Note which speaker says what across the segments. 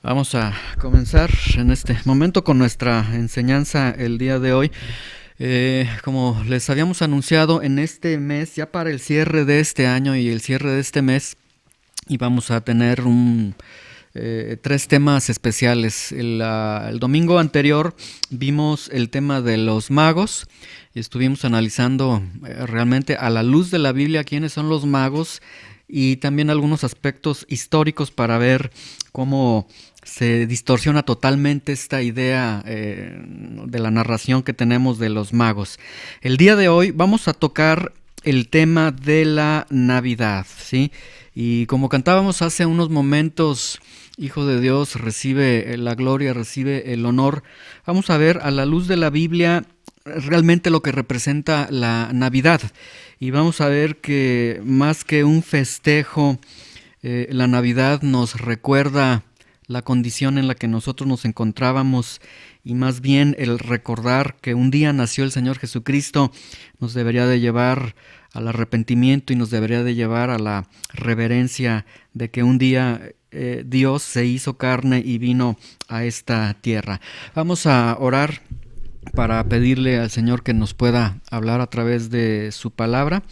Speaker 1: Vamos a comenzar en este momento con nuestra enseñanza el día de hoy. Como les habíamos anunciado, en este mes, ya para el cierre de este año y el cierre de este mes, íbamos a tener tres temas especiales. El domingo anterior vimos el tema de los magos y estuvimos analizando realmente a la luz de la Biblia quiénes son los magos y también algunos aspectos históricos para ver cómo se distorsiona totalmente esta idea de la narración que tenemos de los magos. El día de hoy vamos a tocar el tema de la Navidad, ¿sí? Y como cantábamos hace unos momentos, Hijo de Dios recibe la gloria, recibe el honor. Vamos a ver a la luz de la Biblia realmente lo que representa la Navidad. Y vamos a ver que más que un festejo, la Navidad nos recuerda la condición en la que nosotros nos encontrábamos y más bien el recordar que un día nació el Señor Jesucristo nos debería de llevar al arrepentimiento y nos debería de llevar a la reverencia de que un día Dios se hizo carne y vino a esta tierra. Vamos a orar para pedirle al Señor que nos pueda hablar a través de su palabra.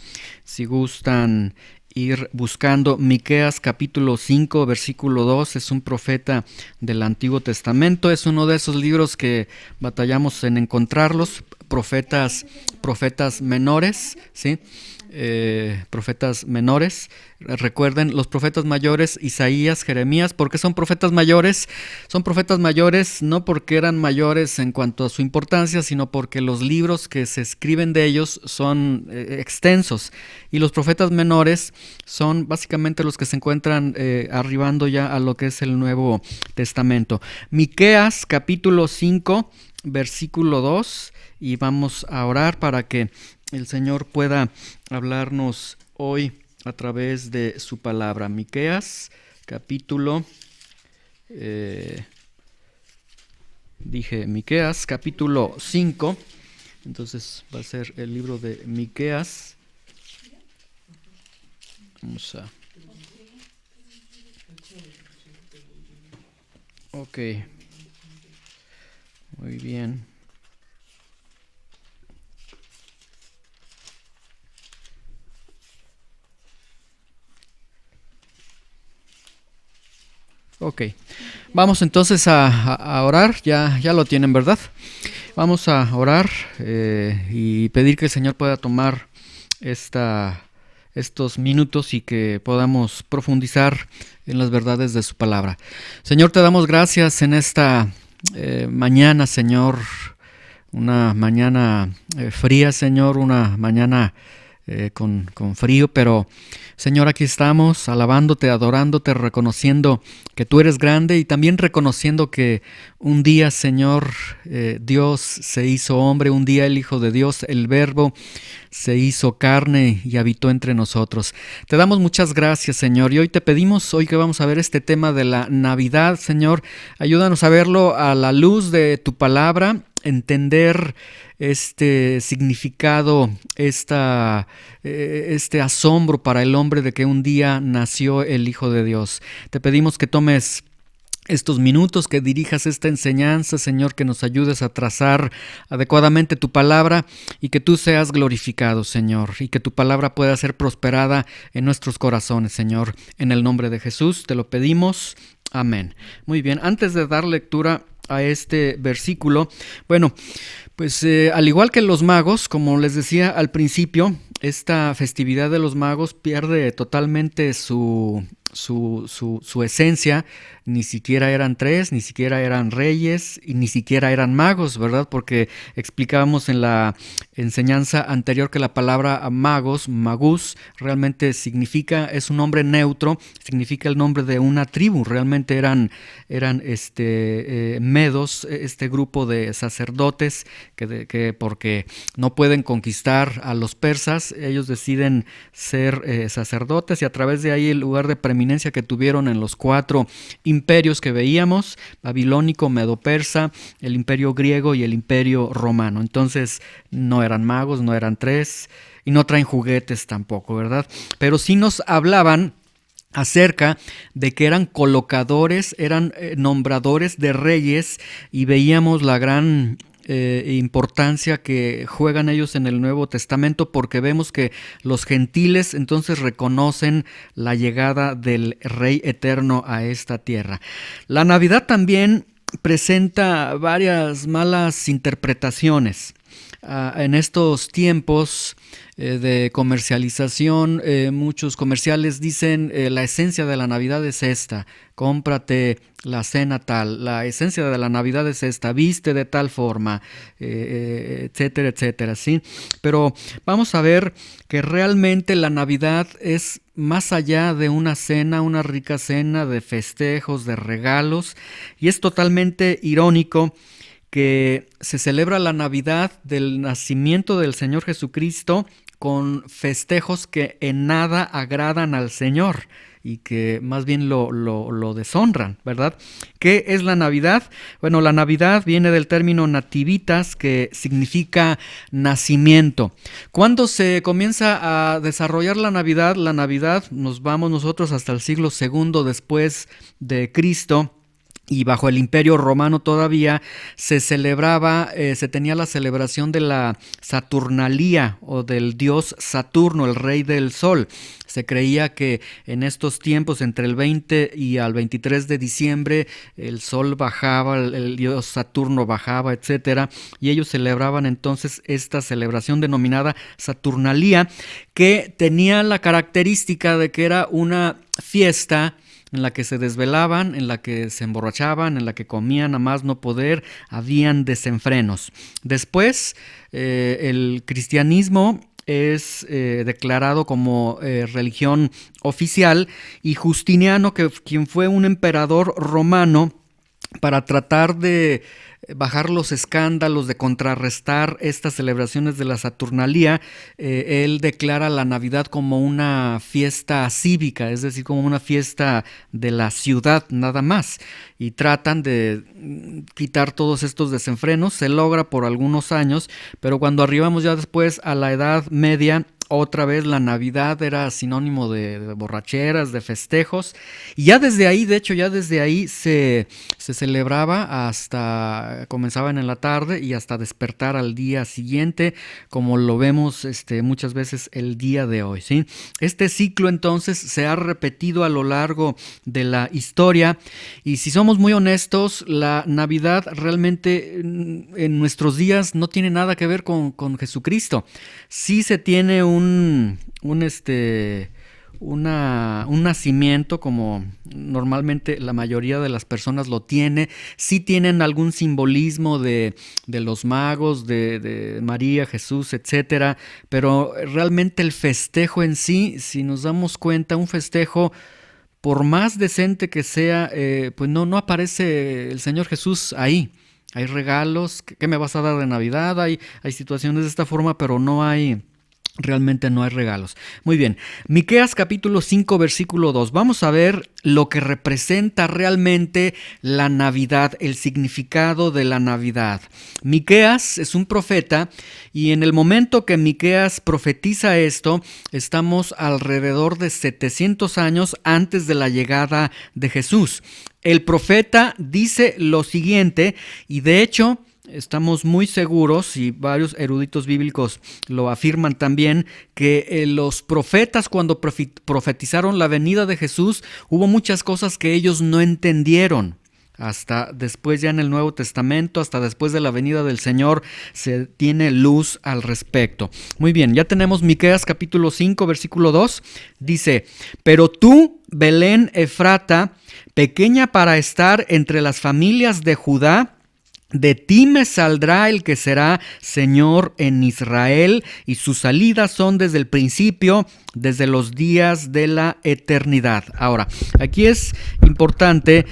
Speaker 1: Si gustan ir buscando Miqueas capítulo 5 versículo 2, es un profeta del Antiguo Testamento, es uno de esos libros que batallamos en encontrarlos, profetas menores, ¿sí? Profetas menores. Recuerden, los profetas mayores, Isaías, Jeremías. ¿Por qué son profetas mayores? Son profetas mayores no porque eran mayores en cuanto a su importancia, sino porque los libros que se escriben de ellos son extensos. Y los profetas menores son básicamente los que se encuentran arribando ya a lo que es el Nuevo Testamento. Miqueas capítulo 5, versículo 2. Y vamos a orar para que el Señor pueda hablarnos hoy a través de su palabra. Miqueas, capítulo, Miqueas, capítulo 5. Entonces va a ser el libro de Miqueas. Vamos a... Ok. Muy bien. Ok, vamos entonces a orar, ya lo tienen, ¿verdad? Vamos a orar y pedir que el Señor pueda tomar estos minutos y que podamos profundizar en las verdades de su palabra. Señor, te damos gracias en esta mañana, Señor, una mañana fría, Señor, una mañana con frío, pero Señor, aquí estamos alabándote, adorándote, reconociendo que tú eres grande y también reconociendo que un día, Señor, Dios se hizo hombre, un día el Hijo de Dios, el Verbo, se hizo carne y habitó entre nosotros. Te damos muchas gracias, Señor, y hoy te pedimos, hoy que vamos a ver este tema de la Navidad, Señor, ayúdanos a verlo a la luz de tu palabra, entender este significado, este asombro para el hombre de que un día nació el Hijo de Dios. Te pedimos que tomes estos minutos, que dirijas esta enseñanza, Señor, que nos ayudes a trazar adecuadamente tu palabra y que tú seas glorificado, Señor, y que tu palabra pueda ser prosperada en nuestros corazones, Señor. En el nombre de Jesús te lo pedimos. Amén. Muy bien, antes de dar lectura a este versículo, bueno, pues al igual que los magos, como les decía al principio, esta festividad de los magos pierde totalmente su esencia. Ni siquiera eran tres, ni siquiera eran reyes y ni siquiera eran magos, ¿verdad? Porque explicábamos en la enseñanza anterior que la palabra magos, magus, realmente es un nombre neutro, significa el nombre de una tribu. Realmente eran medos, este grupo de sacerdotes que porque no pueden conquistar a los persas, ellos deciden ser sacerdotes y a través de ahí el lugar de preeminencia que tuvieron en los 4 imperios que veíamos, babilónico, medo-persa, el imperio griego y el imperio romano. Entonces no eran magos, no eran tres y no traen juguetes tampoco, ¿verdad? Pero sí nos hablaban acerca de que eran colocadores, eran nombradores de reyes, y veíamos la gran importancia que juegan ellos en el Nuevo Testamento, porque vemos que los gentiles entonces reconocen la llegada del Rey eterno a esta tierra. La Navidad también presenta varias malas interpretaciones. En estos tiempos de comercialización, muchos comerciales dicen la esencia de la Navidad es esta: cómprate la cena tal, la esencia de la Navidad es esta, viste de tal forma, etcétera, etcétera, ¿sí? Pero vamos a ver que realmente la Navidad es más allá de una cena, una rica cena de festejos, de regalos, y es totalmente irónico que se celebra la Navidad del nacimiento del Señor Jesucristo con festejos que en nada agradan al Señor y que más bien lo deshonran, ¿verdad? ¿Qué es la Navidad? Bueno, la Navidad viene del término nativitas, que significa nacimiento. ¿Cuándo se comienza a desarrollar la Navidad? La Navidad, nos vamos nosotros hasta el siglo II después de Cristo. Y bajo el Imperio Romano todavía se celebraba, se tenía la celebración de la Saturnalía, o del dios Saturno, el rey del sol. Se creía que en estos tiempos, entre el 20 y al 23 de diciembre, el sol bajaba, el dios Saturno bajaba, etcétera, y ellos celebraban entonces esta celebración denominada Saturnalía, que tenía la característica de que era una fiesta en la que se desvelaban, en la que se emborrachaban, en la que comían a más no poder, habían desenfrenos. Después, el cristianismo es declarado como religión oficial, y Justiniano, quien fue un emperador romano, para tratar de bajar los escándalos, de contrarrestar estas celebraciones de la Saturnalía, él declara la Navidad como una fiesta cívica, es decir, como una fiesta de la ciudad nada más, y tratan de quitar todos estos desenfrenos. Se logra por algunos años, pero cuando arribamos ya después a la Edad Media, otra vez la Navidad era sinónimo de borracheras, de festejos, y ya desde ahí, de hecho ya desde ahí se celebraba hasta, comenzaban en la tarde y hasta despertar al día siguiente, como lo vemos muchas veces el día de hoy, ¿sí? Este ciclo entonces se ha repetido a lo largo de la historia, y si somos muy honestos, la Navidad realmente en nuestros días no tiene nada que ver con Jesucristo. Sí se tiene un nacimiento, como normalmente la mayoría de las personas lo tiene. Sí tienen algún simbolismo de los magos, de María, Jesús, etcétera, pero realmente el festejo en sí, si nos damos cuenta, un festejo, por más decente que sea, pues no aparece el Señor Jesús ahí. Hay regalos, ¿qué me vas a dar de Navidad? Hay situaciones de esta forma, pero realmente no hay regalos. Muy bien, Miqueas capítulo 5 versículo 2. Vamos a ver lo que representa realmente la Navidad, el significado de la Navidad. Miqueas es un profeta, y en el momento que Miqueas profetiza esto, estamos alrededor de 700 años antes de la llegada de Jesús. El profeta dice lo siguiente, y de hecho estamos muy seguros, y varios eruditos bíblicos lo afirman también, que los profetas, cuando profetizaron la venida de Jesús, hubo muchas cosas que ellos no entendieron. Hasta después, ya en el Nuevo Testamento, hasta después de la venida del Señor, se tiene luz al respecto. Muy bien, ya tenemos Miqueas capítulo 5 versículo 2. Dice: pero tú, Belén Efrata, pequeña para estar entre las familias de Judá, de ti me saldrá el que será Señor en Israel, y sus salidas son desde el principio, desde los días de la eternidad. Ahora, aquí es importante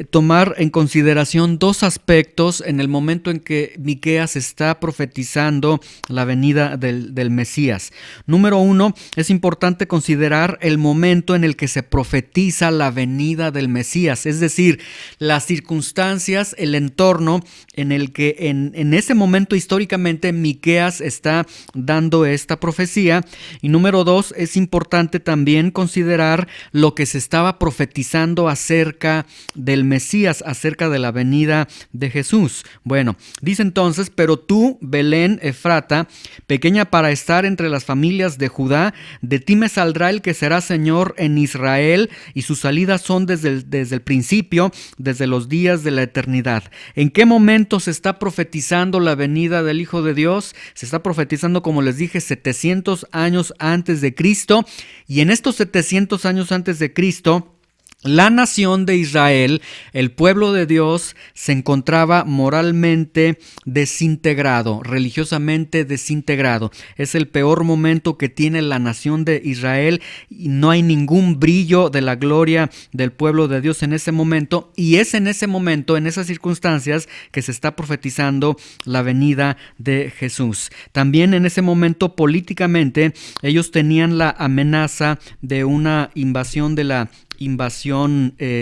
Speaker 1: tomar en consideración dos aspectos en el momento en que Miqueas está profetizando la venida del Mesías. Número uno, es importante considerar el momento en el que se profetiza la venida del Mesías, es decir, las circunstancias, el entorno en el que en ese momento históricamente Miqueas está dando esta profecía. Y número 2, es importante también considerar lo que se estaba profetizando acerca del Mesías, acerca de la venida de Jesús. Bueno, dice entonces: pero tú, Belén Efrata, pequeña para estar entre las familias de Judá, de ti me saldrá el que será Señor en Israel, y sus salidas son desde el principio, desde los días de la eternidad. ¿En qué momento se está profetizando la venida del Hijo de Dios? Se está profetizando, como les dije, 700 años antes de Cristo, y en estos 700 años antes de Cristo, la nación de Israel, el pueblo de Dios, se encontraba moralmente desintegrado, religiosamente desintegrado. Es el peor momento que tiene la nación de Israel y no hay ningún brillo de la gloria del pueblo de Dios en ese momento. Y es en ese momento, en esas circunstancias, que se está profetizando la venida de Jesús. También en ese momento, políticamente, ellos tenían la amenaza de una invasión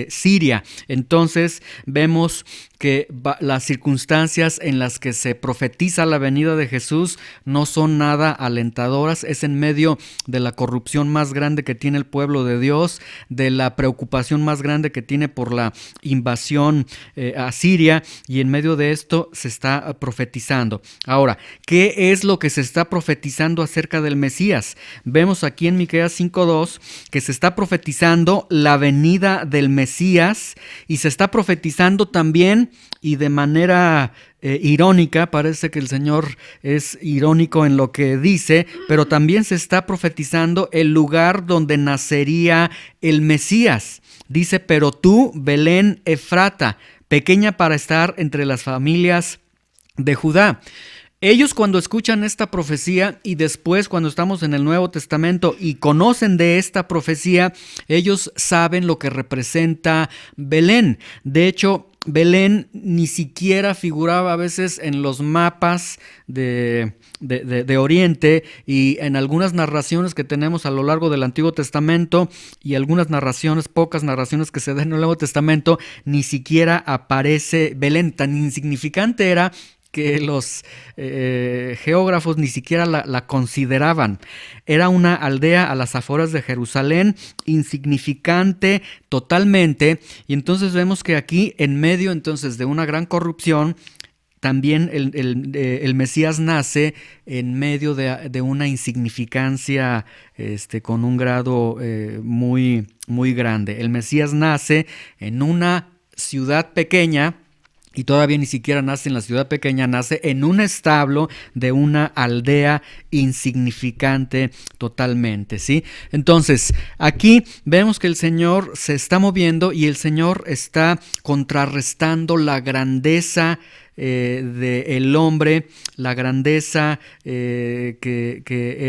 Speaker 1: siria. Entonces vemos que las circunstancias en las que se profetiza la venida de Jesús no son nada alentadoras. Es en medio de la corrupción más grande que tiene el pueblo de Dios, de la preocupación más grande que tiene por la invasión a Siria, y en medio de esto se está profetizando. Ahora, ¿qué es lo que se está profetizando acerca del Mesías? Vemos aquí en Miqueas 5:2 que se está profetizando la venida del Mesías, y se está profetizando también, y de manera irónica, parece que el Señor es irónico en lo que dice, pero también se está profetizando el lugar donde nacería el Mesías. Dice: pero tú, Belén Efrata, pequeña para estar entre las familias de Judá. Ellos, cuando escuchan esta profecía, y después cuando estamos en el Nuevo Testamento y conocen de esta profecía, ellos saben lo que representa Belén. De hecho, Belén ni siquiera figuraba a veces en los mapas de Oriente, y en algunas narraciones que tenemos a lo largo del Antiguo Testamento y algunas narraciones, pocas narraciones que se dan en el Nuevo Testamento, ni siquiera aparece Belén. Tan insignificante era que los geógrafos ni siquiera la consideraban. Era una aldea a las afueras de Jerusalén, insignificante totalmente, y entonces vemos que aquí, en medio entonces de una gran corrupción, también el Mesías nace en medio de una insignificancia con un grado muy, muy grande. El Mesías nace en una ciudad pequeña, y todavía ni siquiera nace en la ciudad pequeña, nace en un establo de una aldea insignificante totalmente, ¿sí? Entonces, aquí vemos que el Señor se está moviendo, y el Señor está contrarrestando la grandeza del hombre, la grandeza que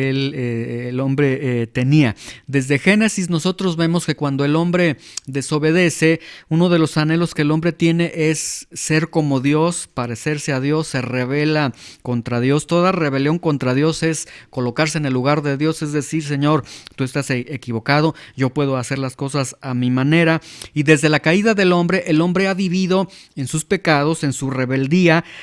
Speaker 1: el hombre tenía. Desde Génesis nosotros vemos que cuando el hombre desobedece, uno de los anhelos que el hombre tiene es ser como Dios, parecerse a Dios, se rebela contra Dios. Toda rebelión contra Dios es colocarse en el lugar de Dios, es decir: Señor, tú estás equivocado, yo puedo hacer las cosas a mi manera. Y desde la caída del hombre, el hombre ha vivido en sus pecados, en su rebeldía,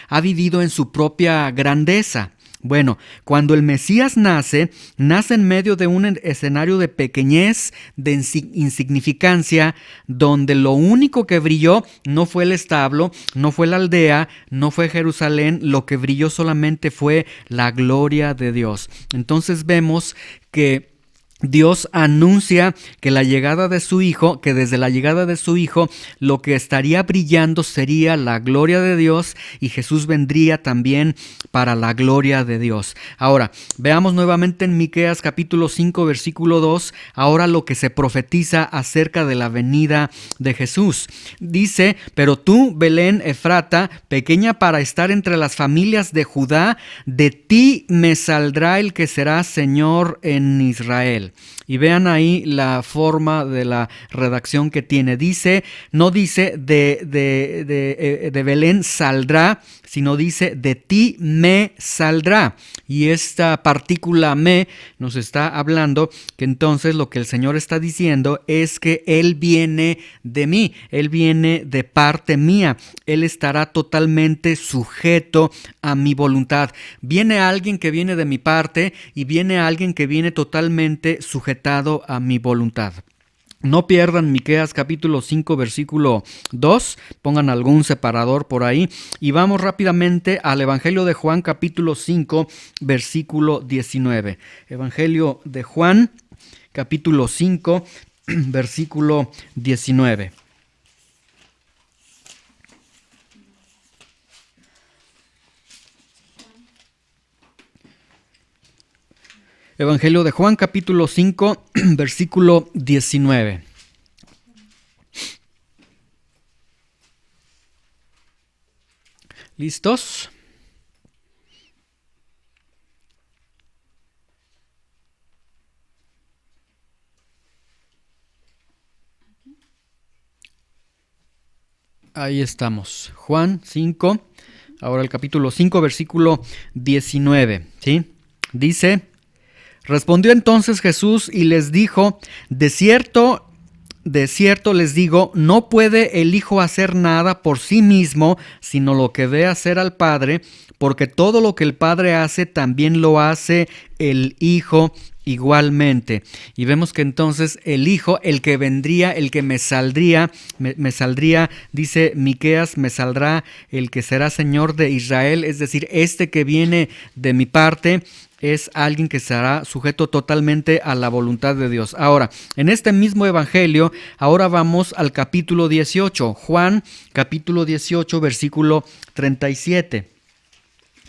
Speaker 1: ha vivido en su propia grandeza. Bueno, cuando el Mesías nace en medio de un escenario de pequeñez, de insignificancia, donde lo único que brilló no fue el establo, no fue la aldea, no fue Jerusalén, lo que brilló solamente fue la gloria de Dios. Entonces vemos que Dios anuncia que la llegada de su Hijo, que desde la llegada de su Hijo, lo que estaría brillando sería la gloria de Dios, y Jesús vendría también para la gloria de Dios. Ahora, veamos nuevamente en Miqueas capítulo 5, versículo 2, ahora lo que se profetiza acerca de la venida de Jesús. Dice: pero tú, Belén Efrata, pequeña para estar entre las familias de Judá, de ti me saldrá el que será Señor en Israel. Y vean ahí la forma de la redacción que tiene. No dice de Belén saldrá, sino dice: de ti me saldrá. Y esta partícula me nos está hablando que entonces lo que el Señor está diciendo es que Él viene de mí, Él viene de parte mía, Él estará totalmente sujeto a mi voluntad. Viene alguien que viene de mi parte y viene alguien que viene totalmente sujetado a mi voluntad. No pierdan Miqueas capítulo 5 versículo 2, pongan algún separador por ahí y vamos rápidamente al Evangelio de Juan capítulo 5 versículo 19. Evangelio de Juan capítulo 5 versículo 19. Evangelio de Juan capítulo 5 versículo 19. ¿Listos? Ahí estamos. Juan 5, ahora el capítulo 5 versículo 19, ¿sí? Dice: respondió entonces Jesús y les dijo: de cierto les digo, no puede el Hijo hacer nada por sí mismo, sino lo que ve hacer al Padre, porque todo lo que el Padre hace, también lo hace el Hijo igualmente. Y vemos que entonces el Hijo, el que vendría, el que me saldría, dice Miqueas, me saldrá el que será Señor de Israel, es decir, este que viene de mi parte, es alguien que será sujeto totalmente a la voluntad de Dios. Ahora, en este mismo evangelio, ahora vamos al capítulo 18, Juan capítulo 18, versículo 37.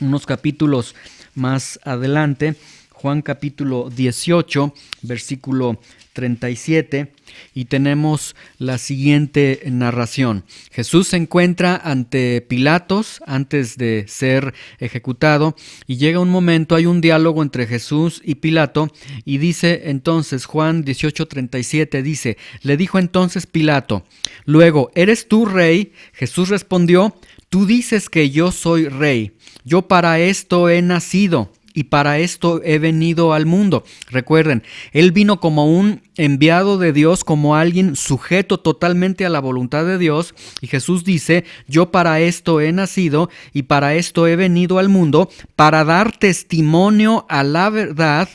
Speaker 1: Unos capítulos más adelante, Juan capítulo 18, versículo 37, y tenemos la siguiente narración. Jesús se encuentra ante Pilatos antes de ser ejecutado y llega un momento, hay un diálogo entre Jesús y Pilato y dice entonces Juan 18:37, dice: le dijo entonces Pilato: luego, ¿eres tú rey? Jesús respondió: tú dices que yo soy rey. Yo para esto he nacido y para esto he venido al mundo. Recuerden, Él vino como un enviado de Dios, como alguien sujeto totalmente a la voluntad de Dios. Y Jesús dice: yo para esto he nacido y para esto he venido al mundo, para dar testimonio a la verdad.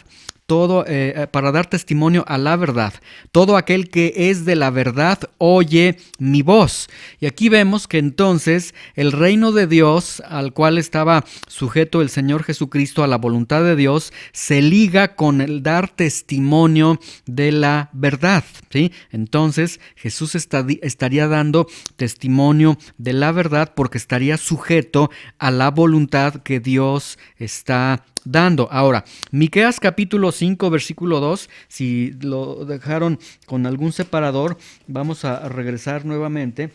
Speaker 1: Para dar testimonio a la verdad. Todo aquel que es de la verdad oye mi voz. Y aquí vemos que entonces el reino de Dios, al cual estaba sujeto el Señor Jesucristo, a la voluntad de Dios, se liga con el dar testimonio de la verdad, ¿sí? Entonces Jesús estaría dando testimonio de la verdad porque estaría sujeto a la voluntad que Dios está dando. Ahora, Miqueas capítulo 5 versículo 2, si lo dejaron con algún separador, vamos a regresar nuevamente.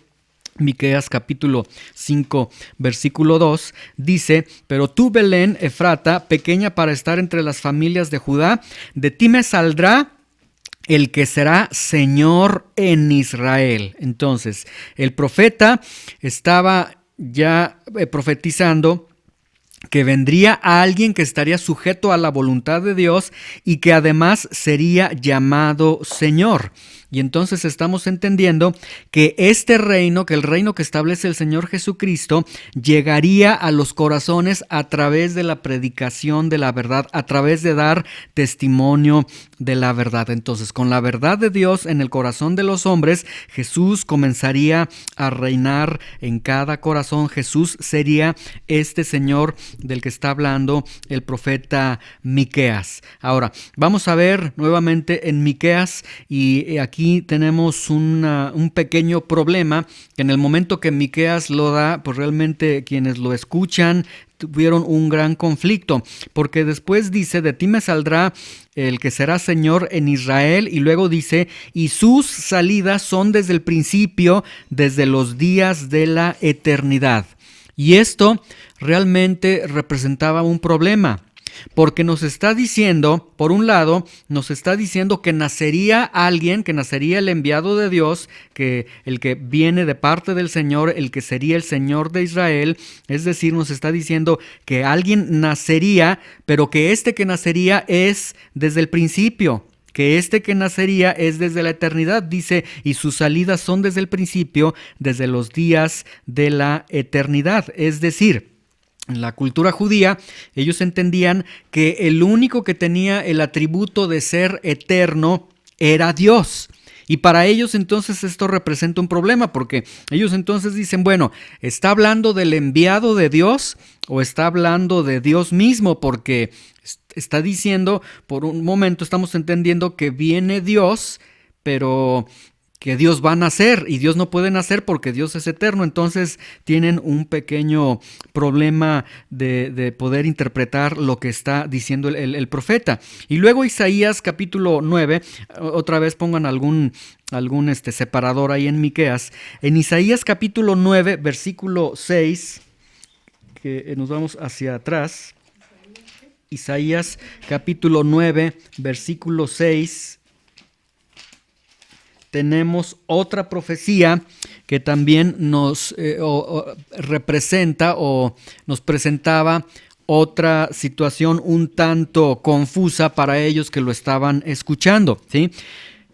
Speaker 1: Miqueas capítulo 5 versículo 2 dice: pero tú, Belén Efrata, pequeña para estar entre las familias de Judá, de ti me saldrá el que será Señor en Israel. Entonces, el profeta estaba ya profetizando que vendría a alguien que estaría sujeto a la voluntad de Dios y que además sería llamado Señor. Y entonces estamos entendiendo que este reino, que el reino que establece el Señor Jesucristo, llegaría a los corazones a través de la predicación de la verdad, a través de dar testimonio de la verdad. Entonces, con la verdad de Dios en el corazón de los hombres, Jesús comenzaría a reinar en cada corazón. Jesús sería este Señor del que está hablando el profeta Miqueas. Ahora, vamos a ver nuevamente en Miqueas, y aquí tenemos un pequeño problema, que en el momento que Miqueas lo da, pues realmente quienes lo escuchan tuvieron un gran conflicto, porque después dice: de ti me saldrá el que será Señor en Israel, y luego dice: y sus salidas son desde el principio, desde los días de la eternidad. Y esto realmente representaba un problema, Porque nos está diciendo, por un lado, nos está diciendo que nacería alguien, que nacería el enviado de Dios, que el que viene de parte del Señor, el que sería el Señor de Israel. Es decir, nos está diciendo que alguien nacería, pero que este que nacería es desde el principio, que este que nacería es desde la eternidad, dice, y sus salidas son desde el principio, desde los días de la eternidad. Es decir, en la cultura judía, ellos entendían que el único que tenía el atributo de ser eterno era Dios. Y para ellos entonces esto representa un problema, porque ellos entonces dicen, bueno, ¿está hablando del enviado de Dios o está hablando de Dios mismo? Porque está diciendo, por un momento estamos entendiendo que viene Dios, pero que Dios va a nacer y Dios no puede nacer porque Dios es eterno. Entonces tienen un pequeño problema de poder interpretar lo que está diciendo el profeta. Y luego Isaías capítulo 9, otra vez pongan algún separador ahí en Miqueas. En Isaías capítulo 9, versículo 6, que nos vamos hacia atrás. Isaías capítulo 9, versículo 6. Tenemos otra profecía que también nos representa o nos presentaba otra situación un tanto confusa para ellos que lo estaban escuchando, ¿sí?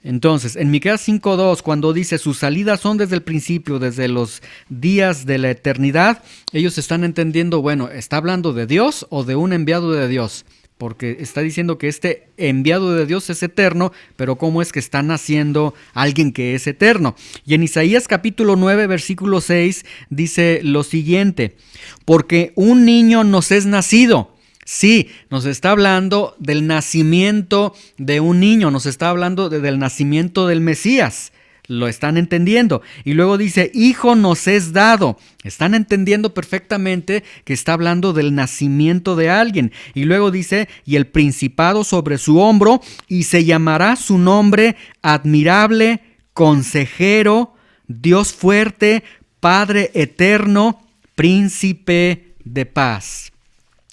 Speaker 1: Entonces, en Miqueas 5:2, cuando dice sus salidas son desde el principio, desde los días de la eternidad, ellos están entendiendo, bueno, ¿está hablando de Dios o de un enviado de Dios? Porque está diciendo que este enviado de Dios es eterno, pero ¿cómo es que está naciendo alguien que es eterno? Y en Isaías capítulo 9, versículo 6, dice lo siguiente: porque un niño nos es nacido. Sí, nos está hablando del nacimiento de un niño, nos está hablando del nacimiento del Mesías. Lo están entendiendo. Y luego dice, hijo nos es dado. Están entendiendo perfectamente que está hablando del nacimiento de alguien. Y luego dice, y el principado sobre su hombro, y se llamará su nombre admirable, consejero, Dios fuerte, Padre eterno, príncipe de paz.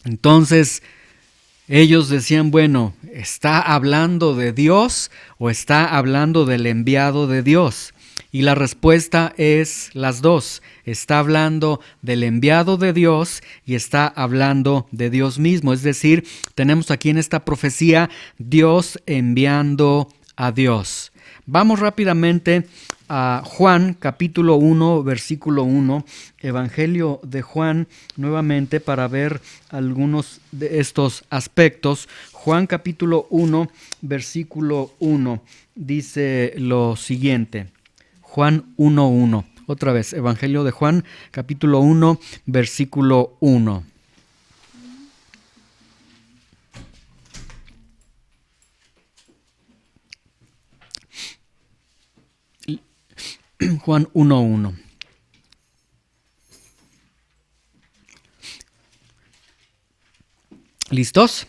Speaker 1: Entonces, ellos decían, bueno, ¿está hablando de Dios o está hablando del enviado de Dios? Y la respuesta es las dos. Está hablando del enviado de Dios y está hablando de Dios mismo. Es decir, tenemos aquí en esta profecía Dios enviando a Dios. Vamos rápidamente a Juan capítulo 1, versículo 1, Evangelio de Juan, nuevamente para ver algunos de estos aspectos. Juan capítulo 1, versículo 1, dice lo siguiente. Juan 1:1. Otra vez, Evangelio de Juan, capítulo 1, versículo 1. Juan 1:1. ¿Listos?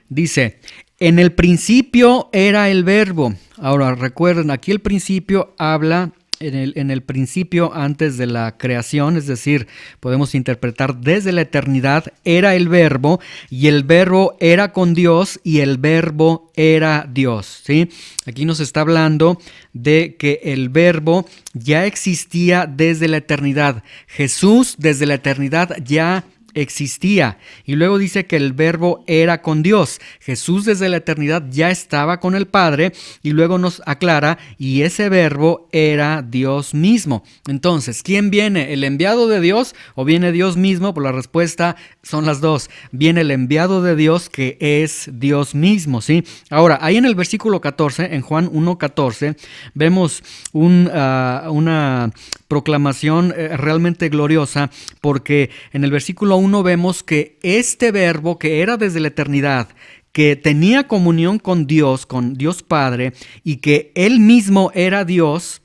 Speaker 1: Dice, en el principio era el verbo. Ahora recuerden, aquí el principio habla en el principio antes de la creación, es decir, podemos interpretar desde la eternidad, era el verbo y el verbo era con Dios y el verbo era Dios, ¿sí? Aquí nos está hablando de que el verbo ya existía desde la eternidad. Jesús desde la eternidad ya existía. Y luego dice que el verbo era con Dios. Jesús desde la eternidad ya estaba con el Padre y luego nos aclara, y ese verbo era Dios mismo. Entonces, ¿quién viene? ¿El enviado de Dios o viene Dios mismo? Pues la respuesta son las dos. Viene el enviado de Dios, que es Dios mismo, ¿sí? Ahora, ahí en el versículo 14, en Juan 1:14, vemos una proclamación realmente gloriosa, porque en el versículo 1 vemos que este verbo que era desde la eternidad, que tenía comunión con Dios Padre, y que él mismo era Dios,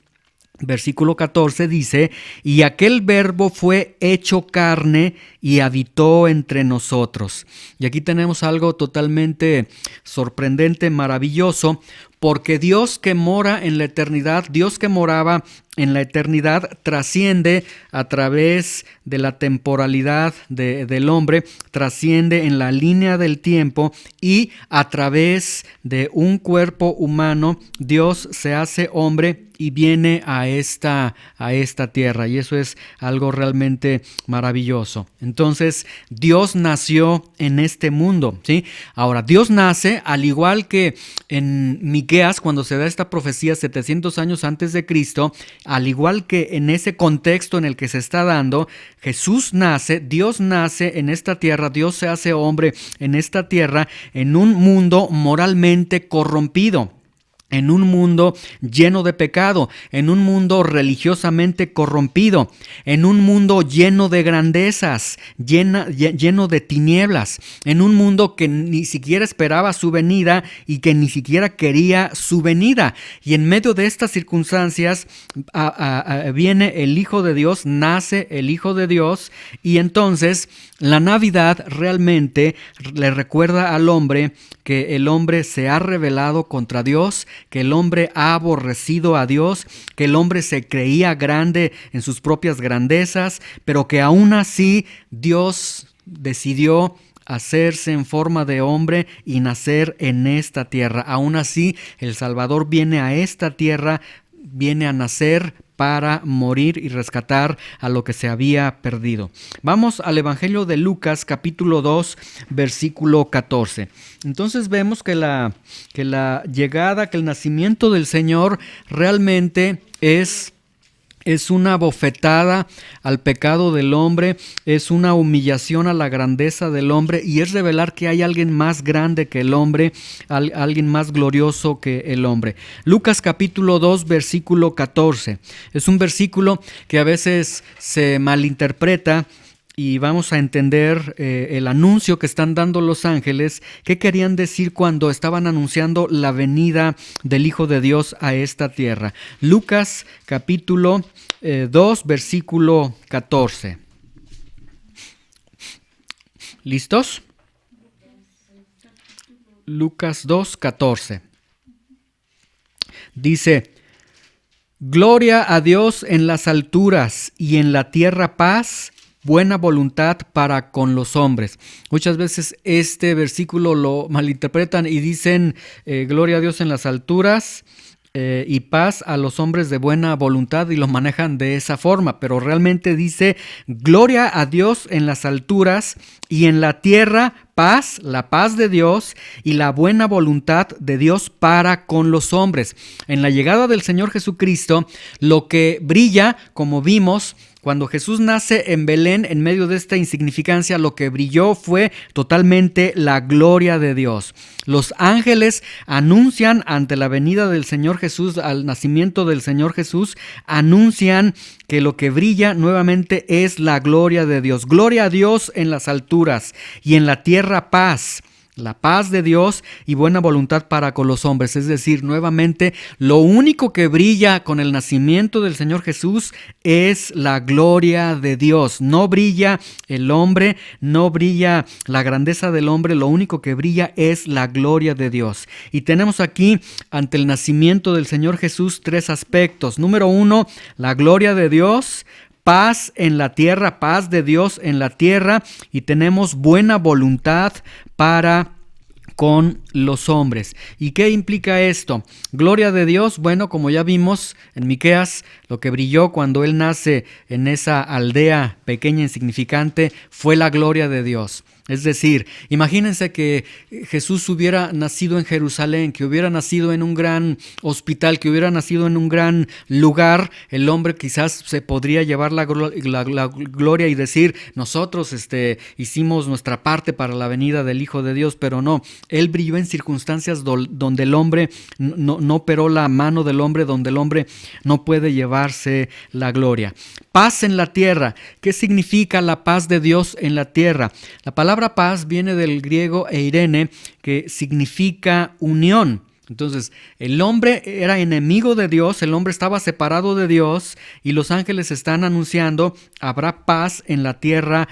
Speaker 1: Versículo 14 dice, y aquel verbo fue hecho carne y habitó entre nosotros. Y aquí tenemos algo totalmente sorprendente, maravilloso, porque Dios que mora en la eternidad, Dios que moraba en la eternidad, trasciende a través de la temporalidad del hombre, trasciende en la línea del tiempo y a través de un cuerpo humano, Dios se hace hombre y viene a esta tierra, y eso es algo realmente maravilloso. Entonces, Dios nació en este mundo, ¿sí? Ahora, Dios nace al igual que en Miqueas, cuando se da esta profecía 700 años antes de Cristo, al igual que en ese contexto en el que se está dando, Jesús nace, Dios nace en esta tierra, Dios se hace hombre en esta tierra, en un mundo moralmente corrompido, en un mundo lleno de pecado, en un mundo religiosamente corrompido, en un mundo lleno de grandezas, lleno de tinieblas, en un mundo que ni siquiera esperaba su venida y que ni siquiera quería su venida. Y en medio de estas circunstancias viene el Hijo de Dios, nace el Hijo de Dios, y entonces la Navidad realmente le recuerda al hombre que el hombre se ha rebelado contra Dios, que el hombre ha aborrecido a Dios, que el hombre se creía grande en sus propias grandezas, pero que aún así Dios decidió hacerse en forma de hombre y nacer en esta tierra. Aún así, el Salvador viene a esta tierra, viene a nacer para morir y rescatar a lo que se había perdido. Vamos al Evangelio de Lucas, capítulo 2, versículo 14. Entonces vemos que la llegada, que el nacimiento del Señor realmente es una bofetada al pecado del hombre, es una humillación a la grandeza del hombre y es revelar que hay alguien más grande que el hombre, alguien más glorioso que el hombre. Lucas capítulo 2 versículo 14. Es un versículo que a veces se malinterpreta y vamos a entender el anuncio que están dando los ángeles, qué querían decir cuando estaban anunciando la venida del Hijo de Dios a esta tierra. Lucas capítulo 2, versículo 14. ¿Listos? Lucas 2, 14. Dice: Gloria a Dios en las alturas y en la tierra paz, buena voluntad para con los hombres. Muchas veces este versículo lo malinterpretan y dicen gloria a Dios en las alturas y paz a los hombres de buena voluntad, y lo manejan de esa forma, pero realmente dice gloria a Dios en las alturas y en la tierra paz, la paz de Dios y la buena voluntad de Dios para con los hombres. En la llegada del Señor Jesucristo, lo que brilla, como vimos, cuando Jesús nace en Belén, en medio de esta insignificancia, lo que brilló fue totalmente la gloria de Dios. Los ángeles anuncian ante la venida del Señor Jesús, al nacimiento del Señor Jesús, anuncian que lo que brilla nuevamente es la gloria de Dios. Gloria a Dios en las alturas y en la tierra paz. La paz de Dios y buena voluntad para con los hombres. Es decir, nuevamente, lo único que brilla con el nacimiento del Señor Jesús es la gloria de Dios. No brilla el hombre, no brilla la grandeza del hombre, lo único que brilla es la gloria de Dios. Y tenemos aquí, ante el nacimiento del Señor Jesús, tres aspectos. Número 1, la gloria de Dios. Paz en la tierra, paz de Dios en la tierra, y tenemos buena voluntad para con los hombres. ¿Y qué implica esto? Gloria de Dios, bueno, como ya vimos en Miqueas, lo que brilló cuando Él nace en esa aldea pequeña, insignificante, fue la gloria de Dios. Es decir, imagínense que Jesús hubiera nacido en Jerusalén, que hubiera nacido en un gran hospital, que hubiera nacido en un gran lugar. El hombre quizás se podría llevar la gloria y decir, nosotros hicimos nuestra parte para la venida del Hijo de Dios, pero no. Él brilló en circunstancias donde el hombre no operó la mano del hombre, donde el hombre no puede llevarse la gloria. Paz en la tierra. ¿Qué significa la paz de Dios en la tierra? La palabra paz viene del griego eirene, que significa unión. Entonces, el hombre era enemigo de Dios, el hombre estaba separado de Dios y los ángeles están anunciando, habrá paz en la tierra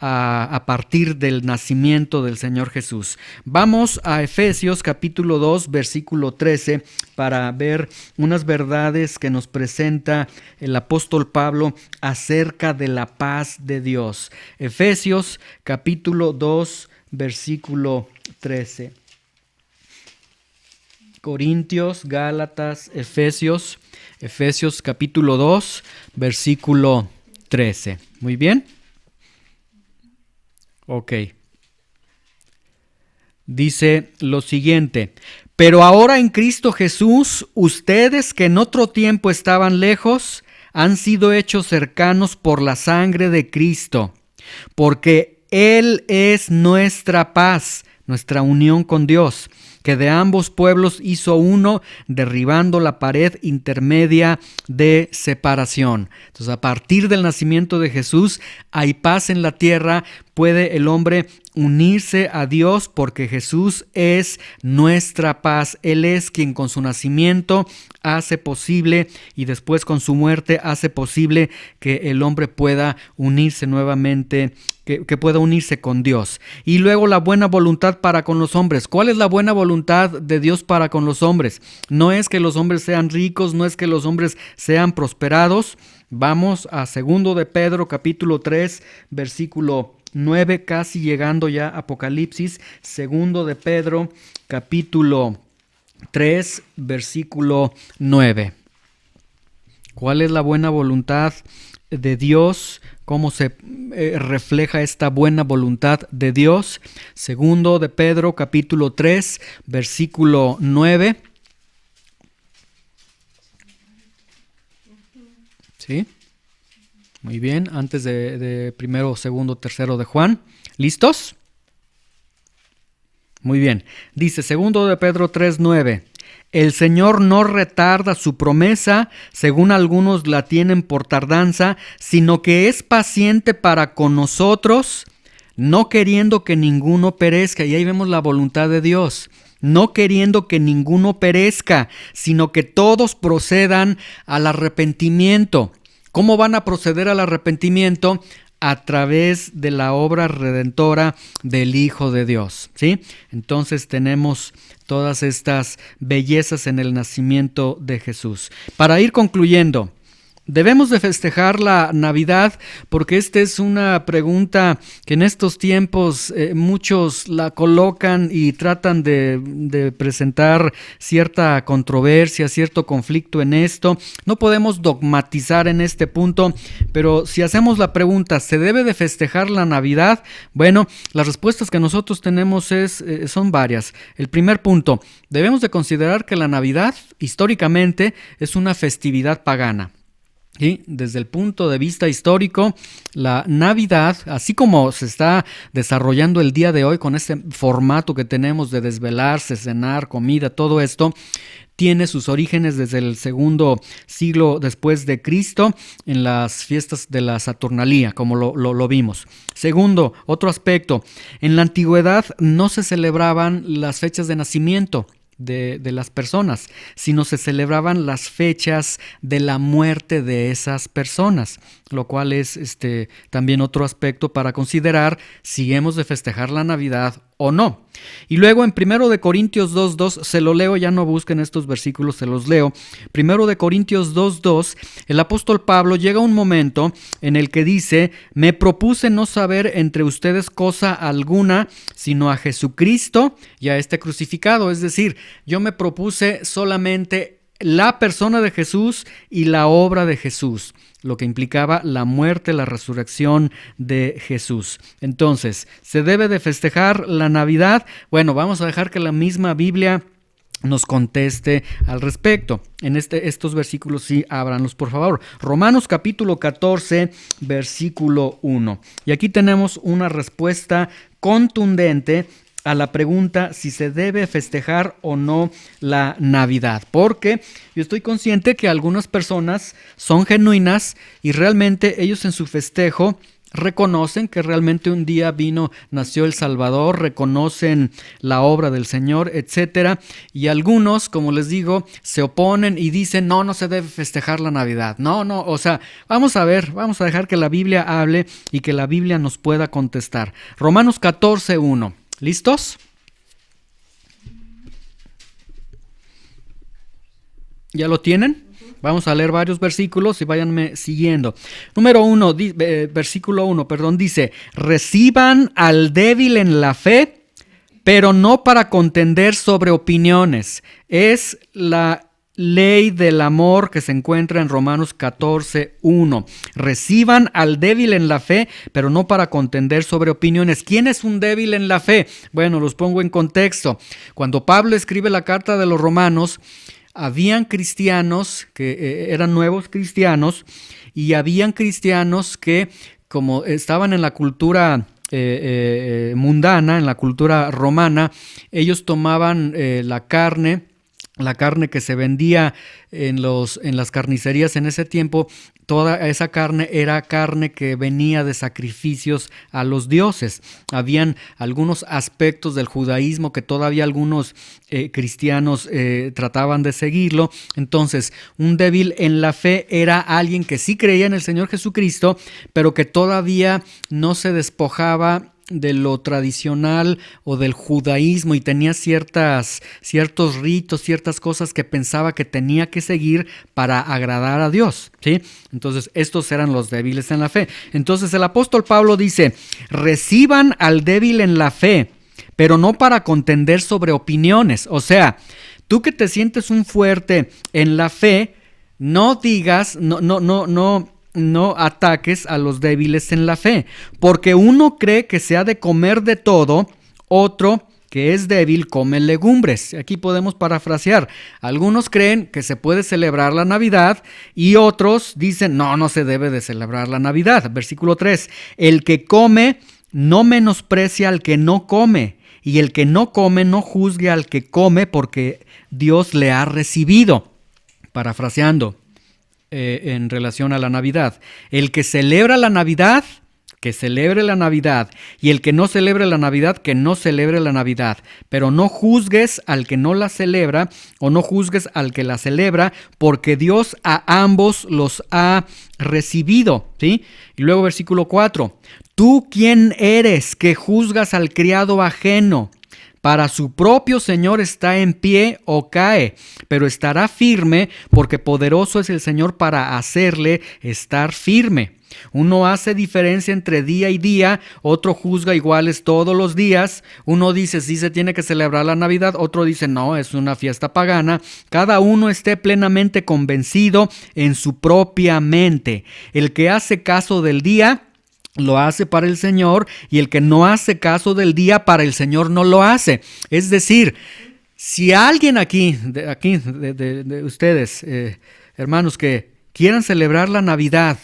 Speaker 1: a partir del nacimiento del Señor Jesús. Vamos a Efesios capítulo 2, versículo 13, para ver unas verdades que nos presenta el apóstol Pablo acerca de la paz de Dios. Efesios capítulo 2, versículo 13. Corintios, Gálatas, Efesios capítulo 2, versículo 13. Muy bien. Ok. Dice lo siguiente: pero ahora en Cristo Jesús, ustedes que en otro tiempo estaban lejos, han sido hechos cercanos por la sangre de Cristo, porque Él es nuestra paz, nuestra unión con Dios, que de ambos pueblos hizo uno, derribando la pared intermedia de separación. Entonces, a partir del nacimiento de Jesús, hay paz en la tierra. Puede el hombre unirse a Dios porque Jesús es nuestra paz. Él es quien con su nacimiento hace posible y después con su muerte hace posible que el hombre pueda unirse nuevamente, que pueda unirse con Dios. Y luego la buena voluntad para con los hombres. ¿Cuál es la buena voluntad de Dios para con los hombres? No es que los hombres sean ricos, no es que los hombres sean prosperados. Vamos a 2 de Pedro capítulo 3, versículo 9, casi llegando ya a Apocalipsis. 2 de Pedro capítulo 3, versículo 9. ¿Cuál es la buena voluntad de Dios? ¿Cómo se refleja esta buena voluntad de Dios? 2 de Pedro capítulo 3, versículo 9. ¿Sí? Muy bien, antes de primero, segundo, tercero de Juan. ¿Listos? Muy bien. Dice 2 de Pedro 3:9. El Señor no retarda su promesa, según algunos la tienen por tardanza, sino que es paciente para con nosotros, no queriendo que ninguno perezca. Y ahí vemos la voluntad de Dios. No queriendo que ninguno perezca, sino que todos procedan al arrepentimiento. ¿Cómo van a proceder al arrepentimiento? A través de la obra redentora del Hijo de Dios, ¿sí? Entonces tenemos todas estas bellezas en el nacimiento de Jesús. Para ir concluyendo, debemos de festejar la Navidad porque esta es una pregunta que en estos tiempos muchos la colocan y tratan de presentar cierta controversia, cierto conflicto en esto. No podemos dogmatizar en este punto, pero si hacemos la pregunta, ¿se debe de festejar la Navidad? Bueno, las respuestas que nosotros tenemos son varias. El primer punto, debemos de considerar que la Navidad históricamente es una festividad pagana. Y desde el punto de vista histórico, la Navidad, así como se está desarrollando el día de hoy con este formato que tenemos de desvelarse, cenar, comida, todo esto, tiene sus orígenes desde el segundo siglo después de Cristo en las fiestas de la Saturnalía, como lo vimos. Segundo, otro aspecto, en la antigüedad no se celebraban las fechas de nacimiento de las personas, sino se celebraban las fechas de la muerte de esas personas, lo cual es también otro aspecto para considerar si hemos de festejar la Navidad o no. Y luego en 1 de Corintios 2:2, se lo leo, ya no busquen estos versículos, se los leo. 1 de Corintios 2:2, el apóstol Pablo llega a un momento en el que dice: me propuse no saber entre ustedes cosa alguna, sino a Jesucristo y a este crucificado. Es decir, yo me propuse solamente la persona de Jesús y la obra de Jesús, lo que implicaba la muerte, la resurrección de Jesús. Entonces, ¿se debe de festejar la Navidad? Bueno, vamos a dejar que la misma Biblia nos conteste al respecto. En estos versículos sí, ábranlos por favor. Romanos capítulo 14, versículo 1. Y aquí tenemos una respuesta contundente a la pregunta si se debe festejar o no la Navidad, porque yo estoy consciente que algunas personas son genuinas y realmente ellos en su festejo reconocen que realmente un día nació el Salvador, reconocen la obra del Señor, etcétera, y algunos, como les digo, se oponen y dicen, no se debe festejar la Navidad, no, o sea, vamos a dejar que la Biblia hable y que la Biblia nos pueda contestar. Romanos 14:1, ¿listos? ¿Ya lo tienen? Vamos a leer varios versículos y váyanme siguiendo. Versículo 1, dice, reciban al débil en la fe, pero no para contender sobre opiniones. Es la ley del amor que se encuentra en Romanos 14:1. Reciban al débil en la fe, pero no para contender sobre opiniones. ¿Quién es un débil en la fe? Bueno, los pongo en contexto. Cuando Pablo escribe la carta de los Romanos, habían cristianos que eran nuevos cristianos y habían cristianos que, como estaban en la cultura mundana, en la cultura romana, ellos tomaban la carne que se vendía en las carnicerías en ese tiempo. Toda esa carne era carne que venía de sacrificios a los dioses. Habían algunos aspectos del judaísmo que todavía algunos cristianos trataban de seguirlo. Entonces, un débil en la fe era alguien que sí creía en el Señor Jesucristo, pero que todavía no se despojaba de lo tradicional o del judaísmo y tenía ciertos ritos, ciertas cosas que pensaba que tenía que seguir para agradar a Dios, ¿sí? Entonces, estos eran los débiles en la fe. Entonces, el apóstol Pablo dice, reciban al débil en la fe, pero no para contender sobre opiniones. O sea, tú que te sientes un fuerte en la fe, no digas, no ataques a los débiles en la fe, porque uno cree que se ha de comer de todo, otro que es débil come legumbres. Aquí podemos parafrasear. Algunos creen que se puede celebrar la Navidad y otros dicen, no se debe de celebrar la Navidad. Versículo 3, el que come no menosprecia al que no come, y el que no come no juzgue al que come, porque Dios le ha recibido. Parafraseando. En relación a la Navidad. El que celebra la Navidad, que celebre la Navidad, y el que no celebre la Navidad, que no celebre la Navidad. Pero no juzgues al que no la celebra, o no juzgues al que la celebra, porque Dios a ambos los ha recibido, ¿sí? Y luego versículo 4. ¿Tú quién eres que juzgas al criado ajeno? Para su propio Señor está en pie o cae, pero estará firme, porque poderoso es el Señor para hacerle estar firme. Uno hace diferencia entre día y día, otro juzga iguales todos los días. Uno dice sí se tiene que celebrar la Navidad, otro dice no, es una fiesta pagana. Cada uno esté plenamente convencido en su propia mente. El que hace caso del día lo hace para el Señor, y el que no hace caso del día para el Señor no lo hace. Es decir, si alguien de ustedes, hermanos, que quieran celebrar la Navidad,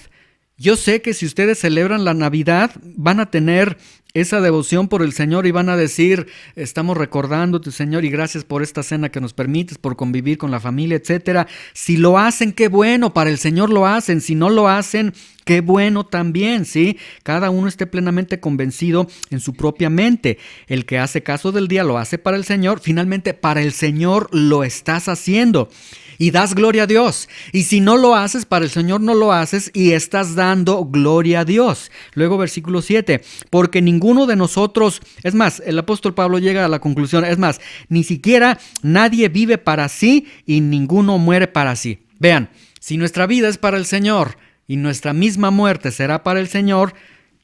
Speaker 1: yo sé que si ustedes celebran la Navidad van a tener esa devoción por el Señor y van a decir, estamos recordándote, Señor, y gracias por esta cena que nos permites, por convivir con la familia, etcétera. Si lo hacen, qué bueno, para el Señor lo hacen. Si no lo hacen, qué bueno también, ¿sí? Cada uno esté plenamente convencido en su propia mente. El que hace caso del día lo hace para el Señor. Finalmente, para el Señor lo estás haciendo. Y das gloria a Dios. Y si no lo haces, para el Señor no lo haces y estás dando gloria a Dios. Luego versículo 7, porque ninguno de nosotros, es más, el apóstol Pablo llega a la conclusión, es más, ni siquiera nadie vive para sí y ninguno muere para sí. Vean, si nuestra vida es para el Señor y nuestra misma muerte será para el Señor,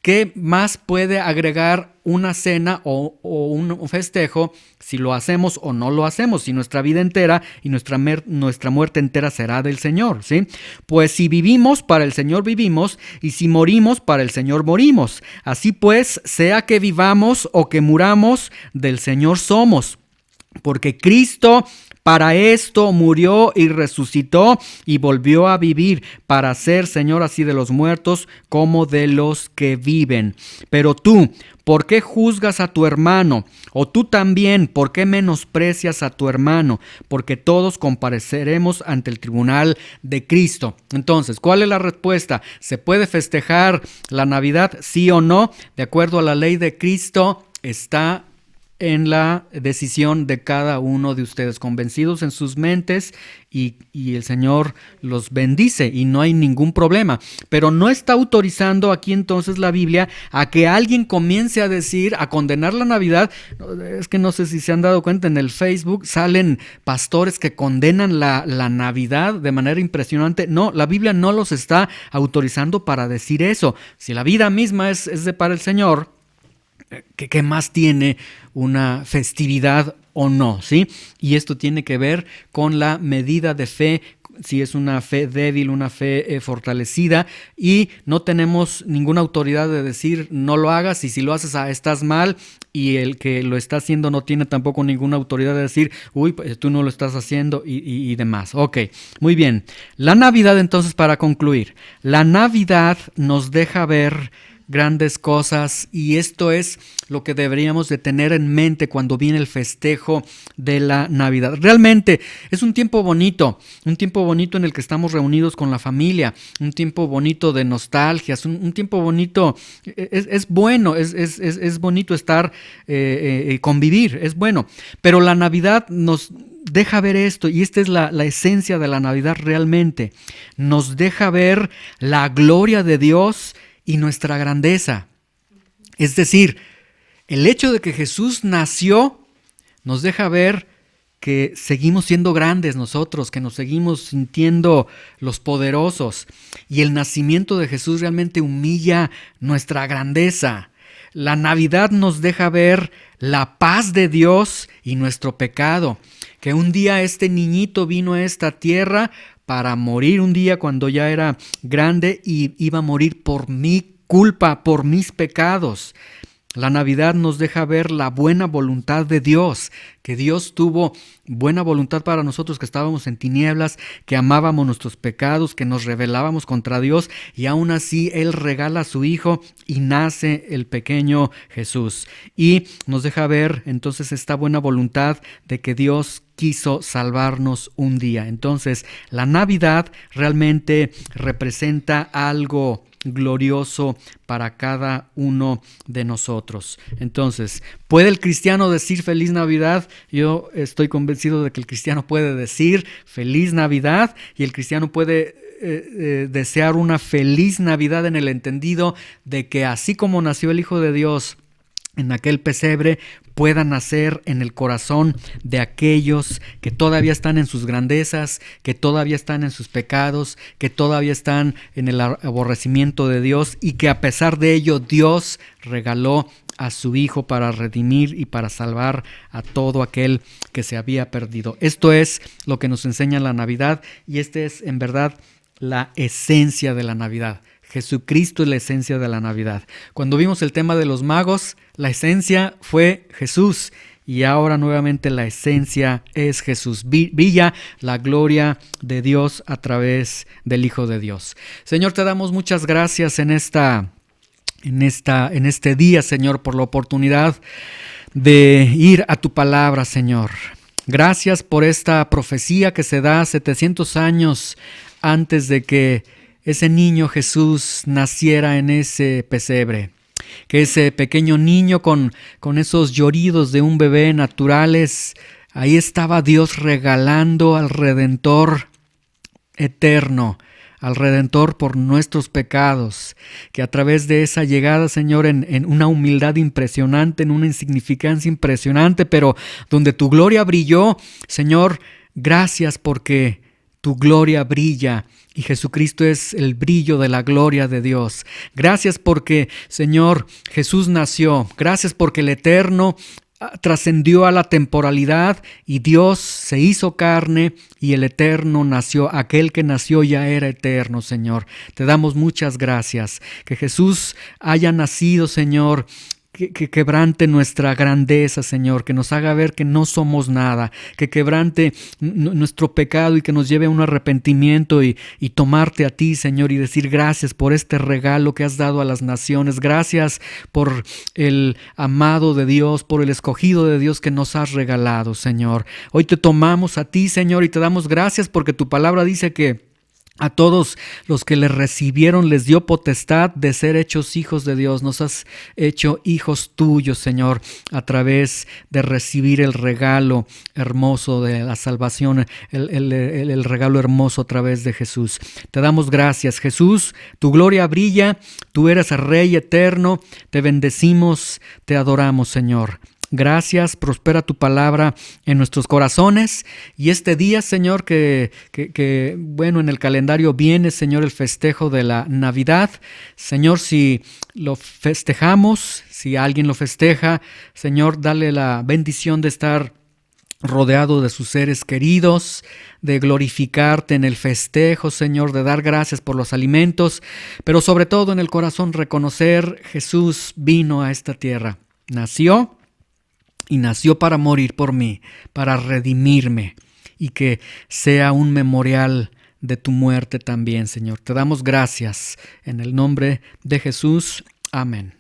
Speaker 1: ¿qué más puede agregar una cena o un festejo si lo hacemos o no lo hacemos? Si nuestra vida entera y nuestra muerte entera será del Señor, ¿sí? Pues si vivimos, para el Señor vivimos, y si morimos, para el Señor morimos. Así pues, sea que vivamos o que muramos, del Señor somos. Porque Cristo Para esto murió y resucitó y volvió a vivir, para ser Señor así de los muertos como de los que viven. Pero tú, ¿por qué juzgas a tu hermano? O tú también, ¿por qué menosprecias a tu hermano? Porque todos compareceremos ante el tribunal de Cristo. Entonces, ¿cuál es la respuesta? ¿Se puede festejar la Navidad, sí o no? De acuerdo a la ley de Cristo, está en la decisión de cada uno de ustedes, convencidos en sus mentes, y el Señor los bendice y no hay ningún problema. Pero no está autorizando aquí entonces la Biblia a que alguien comience a decir, a condenar la Navidad. Es que no sé si se han dado cuenta, en el Facebook salen pastores que condenan la Navidad de manera impresionante. No, la Biblia no los está autorizando para decir eso. Si la vida misma es de para el Señor, ¿qué más tiene una festividad o no? ¿Sí? Y esto tiene que ver con la medida de fe, si es una fe débil, una fe fortalecida, y no tenemos ninguna autoridad de decir no lo hagas, y si lo haces estás mal, y el que lo está haciendo no tiene tampoco ninguna autoridad de decir uy, pues tú no lo estás haciendo y demás. Ok, muy bien. La Navidad, entonces, para concluir, la Navidad nos deja ver grandes cosas, y esto es lo que deberíamos de tener en mente cuando viene el festejo de la Navidad. Realmente es un tiempo bonito en el que estamos reunidos con la familia, un tiempo bonito de nostalgias, un tiempo bonito, es bueno, es bonito estar, convivir, es bueno, pero la Navidad nos deja ver esto, y esta es la esencia de la Navidad realmente, nos deja ver la gloria de Dios y nuestra grandeza. Es decir, el hecho de que Jesús nació nos deja ver que seguimos siendo grandes nosotros, que nos seguimos sintiendo los poderosos, y el nacimiento de Jesús realmente humilla nuestra grandeza. La Navidad nos deja ver la paz de Dios y nuestro pecado, que un día este niñito vino a esta tierra para morir un día cuando ya era grande, y iba a morir por mi culpa, por mis pecados. La Navidad nos deja ver la buena voluntad de Dios, que Dios tuvo buena voluntad para nosotros que estábamos en tinieblas, que amábamos nuestros pecados, que nos rebelábamos contra Dios, y aún así Él regala a su Hijo y nace el pequeño Jesús. Y nos deja ver entonces esta buena voluntad de que Dios quiso salvarnos un día. Entonces, la Navidad realmente representa algo glorioso para cada uno de nosotros. Entonces, ¿puede el cristiano decir feliz Navidad? Yo estoy convencido de que el cristiano puede decir feliz Navidad, y el cristiano puede desear una feliz Navidad en el entendido de que así como nació el Hijo de Dios en aquel pesebre, pueda nacer en el corazón de aquellos que todavía están en sus grandezas, que todavía están en sus pecados, que todavía están en el aborrecimiento de Dios, y que a pesar de ello Dios regaló a su Hijo para redimir y para salvar a todo aquel que se había perdido. Esto es lo que nos enseña la Navidad, y esta es en verdad la esencia de la Navidad. Jesucristo es la esencia de la Navidad. Cuando vimos el tema de los magos, la esencia fue Jesús, y ahora nuevamente la esencia es Jesús. Brilla la gloria de Dios a través del Hijo de Dios. Señor, te damos muchas gracias en este día, Señor, por la oportunidad de ir a tu palabra, Señor. Gracias por esta profecía que se da 700 años antes de que ese niño Jesús naciera en ese pesebre. Que ese pequeño niño con esos lloridos de un bebé naturales, ahí estaba Dios regalando al Redentor eterno, al Redentor por nuestros pecados, que a través de esa llegada, Señor, en una humildad impresionante, en una insignificancia impresionante, pero donde tu gloria brilló, Señor, gracias porque tu gloria brilla, y Jesucristo es el brillo de la gloria de Dios. Gracias porque, Señor, Jesús nació. Gracias porque el Eterno trascendió a la temporalidad, y Dios se hizo carne, y el Eterno nació. Aquel que nació ya era eterno, Señor. Te damos muchas gracias. Que Jesús haya nacido, Señor, que quebrante nuestra grandeza, Señor, que nos haga ver que no somos nada, que quebrante nuestro pecado y que nos lleve a un arrepentimiento y tomarte a ti, Señor, y decir gracias por este regalo que has dado a las naciones. Gracias por el amado de Dios, por el escogido de Dios que nos has regalado, Señor. Hoy te tomamos a ti, Señor, y te damos gracias porque tu palabra dice que a todos los que le recibieron les dio potestad de ser hechos hijos de Dios. Nos has hecho hijos tuyos, Señor, a través de recibir el regalo hermoso de la salvación, el regalo hermoso a través de Jesús. Te damos gracias, Jesús. Tu gloria brilla, tú eres Rey eterno. Te bendecimos, te adoramos, Señor. Gracias, prospera tu palabra en nuestros corazones. Y este día, Señor, que en el calendario viene, Señor, el festejo de la Navidad. Señor, si lo festejamos, si alguien lo festeja, Señor, dale la bendición de estar rodeado de sus seres queridos, de glorificarte en el festejo, Señor, de dar gracias por los alimentos, pero sobre todo en el corazón reconocer Jesús vino a esta tierra, nació para morir por mí, para redimirme, y que sea un memorial de tu muerte también, Señor. Te damos gracias en el nombre de Jesús. Amén.